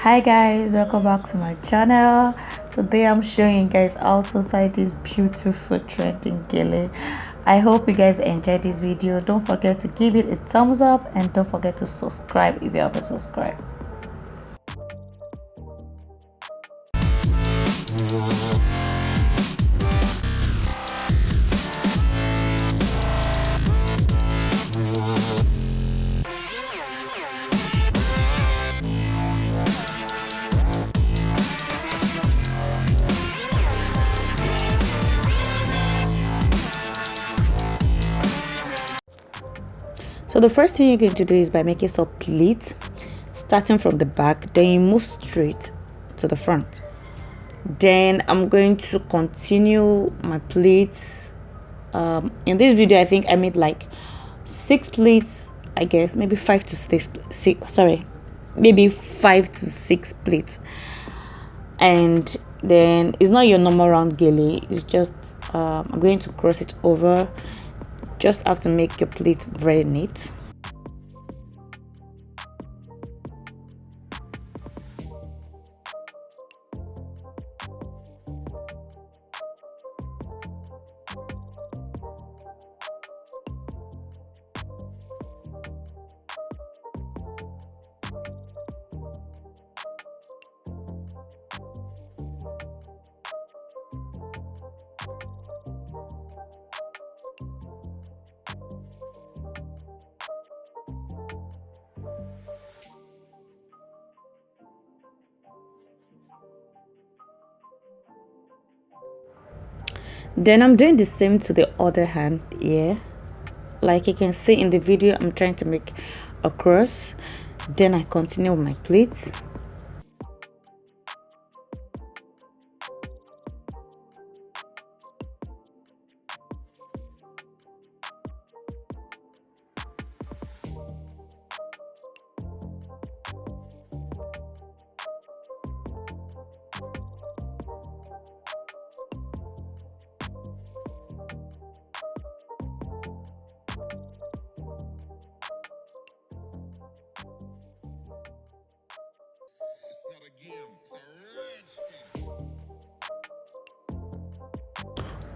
Hi guys, welcome back to my channel. Today I'm showing you guys how to tie this beautiful trending gele. I hope you guys enjoyed this video. Don't forget to give it a thumbs up and don't forget to subscribe if you haven't subscribed. So the first thing you're going to do is by making some pleats, starting from the back, then you move straight to the front. Then I'm going to continue my pleats. In this video I think I made like 6 pleats, I guess maybe 5 to 6, sorry, maybe 5 to 6 pleats. And then it's not your normal round gele, it's just I'm going to cross it over. Just have to make your pleat very neat. Then I'm doing the same to the other hand here. Like you can see in the video, I'm trying to make a cross. Then I continue with my pleats.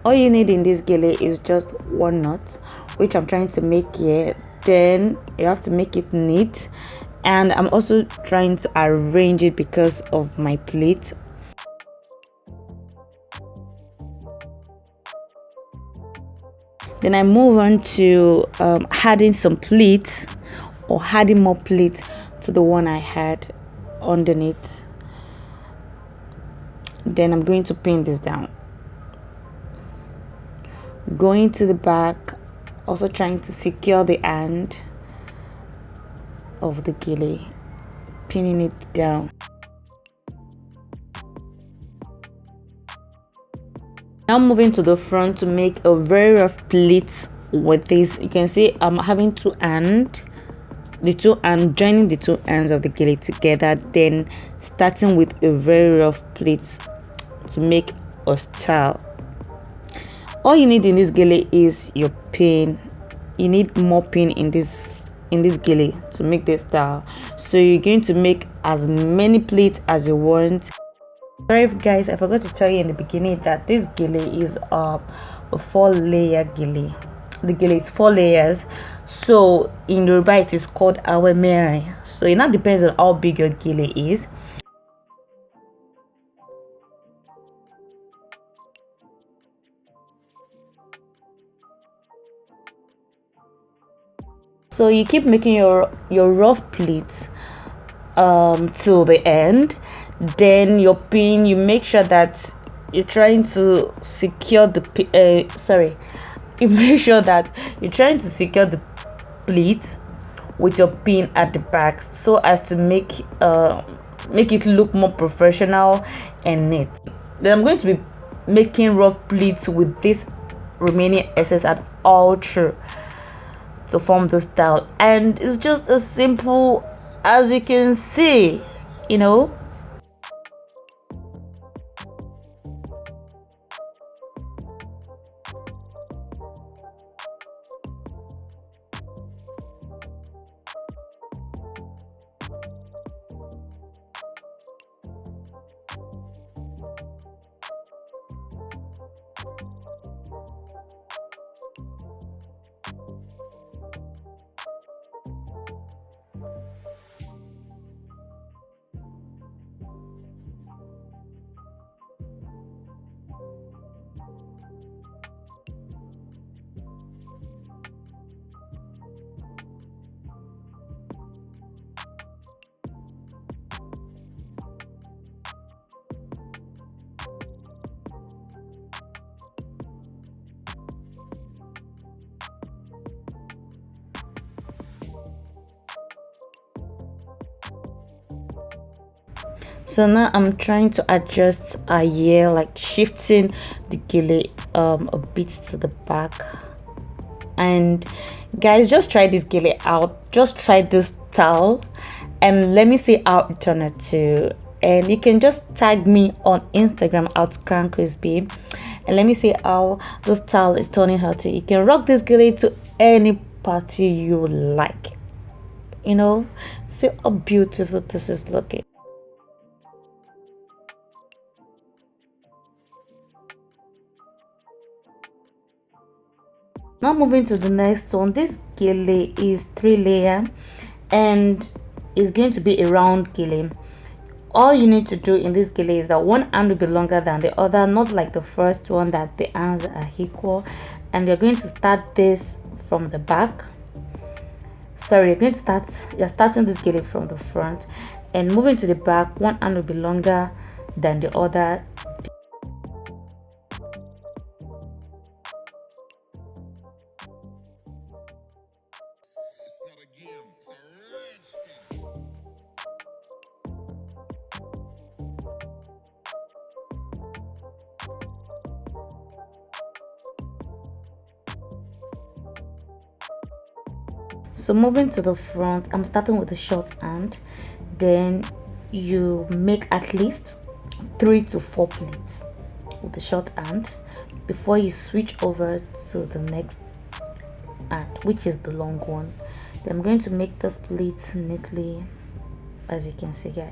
All you need in this gele is just one knot, which I'm trying to make here. Then you have to make it neat, and I'm also trying to arrange it because of my pleat. Then I move on to adding some pleats or adding more pleats to the one I had underneath. Then I'm going to pin this down, going to the back, also trying to secure the end of the gele, pinning it down. Now moving to the front to make a very rough pleat with this. You can see I'm having joining the two ends of the gele together, then starting with a very rough pleat to make a style. All you need in this gele is your pin. You need more pin in this gele to make this style. So you're going to make as many pleats as you want. Sorry guys, I forgot to tell you in the beginning that this gele is a 4-layer gele. The gele is 4 layers. So in Yoruba it is called awemere. So it now depends on how big your gele is. So you keep making your rough pleats till the end. Then your pin, you make sure that you're trying to secure the you make sure that you're trying to secure the pleat with your pin at the back, so as to make it look more professional and neat. Then I'm going to be making rough pleats with this remaining excess at all through to form the style, and it's just as simple as you can see, you know. So now I'm trying to adjust a hair, like shifting the gele a bit to the back. And guys, just try this gele out, just try this towel and let me see how it turned out too. And you can just tag me on Instagram at Crown Crispy and let me see how this towel is turning out too. You can rock this gele to any party you like, you know. See how beautiful this is looking. Now moving to the next one. This gele is 3 layer and is going to be a round gele. All you need to do in this gele is that one hand will be longer than the other, not like the first one that the hands are equal. And you're going to start this from the back. Sorry, you're starting this gele from the front and moving to the back. One hand will be longer than the other. So moving to the front, I'm starting with the short hand. Then you make at least 3 to 4 pleats with the short hand before you switch over to the next hand, which is the long one. Then I'm going to make this pleats neatly, as you can see, guys.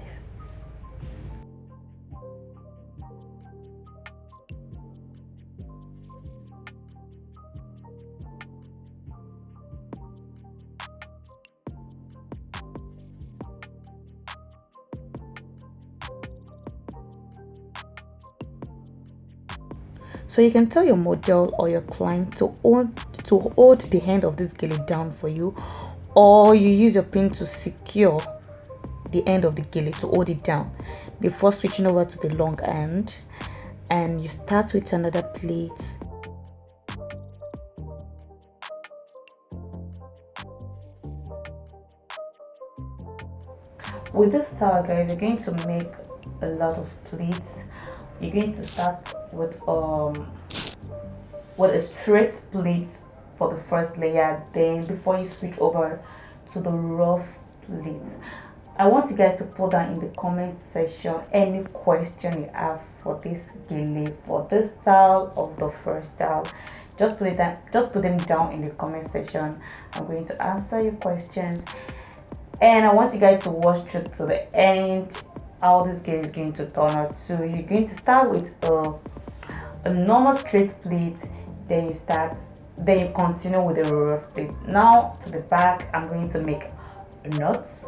So you can tell your model or your client to hold the end of this gele down for you, or you use your pin to secure the end of the gele to hold it down before switching over to the long end. And you start with another pleat. With this style, guys, you're going to make a lot of pleats. You're going to start with a straight pleat for the first layer, then before you switch over to the rough pleat. I want you guys to put down in the comment section any question you have for this gele, for this style of the first style. Just put them down in the comment section. I'm going to answer your questions, and I want you guys to watch through to the end how this gele is going to turn out. So you're going to start with a normal straight pleat, then you continue with the rough pleat. Now to the back, I'm going to make knots.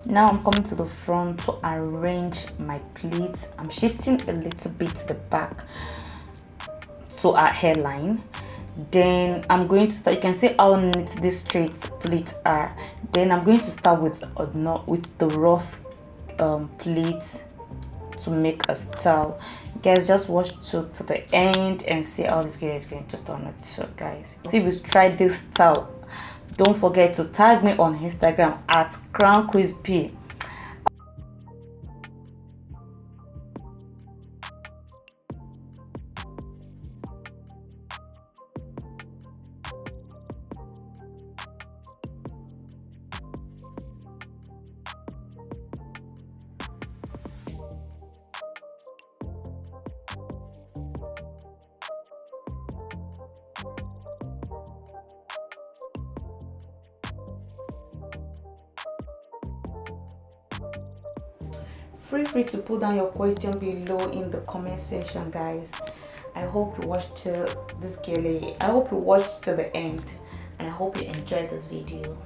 Now I'm coming to the front to arrange my pleats. I'm shifting a little bit to the back to our hairline. Then I'm going to start. You can see how neat these straight pleats are. Then I'm going to start with the rough pleats to make a style. Guys, just watch to the end and see how this girl is going to turn out. So guys, if you try this style, don't forget to tag me on Instagram at Crown Crispy. Feel free to put down your question below in the comment section, guys. I hope you watched till this gele. I hope you watched till the end, and I hope you enjoyed this video.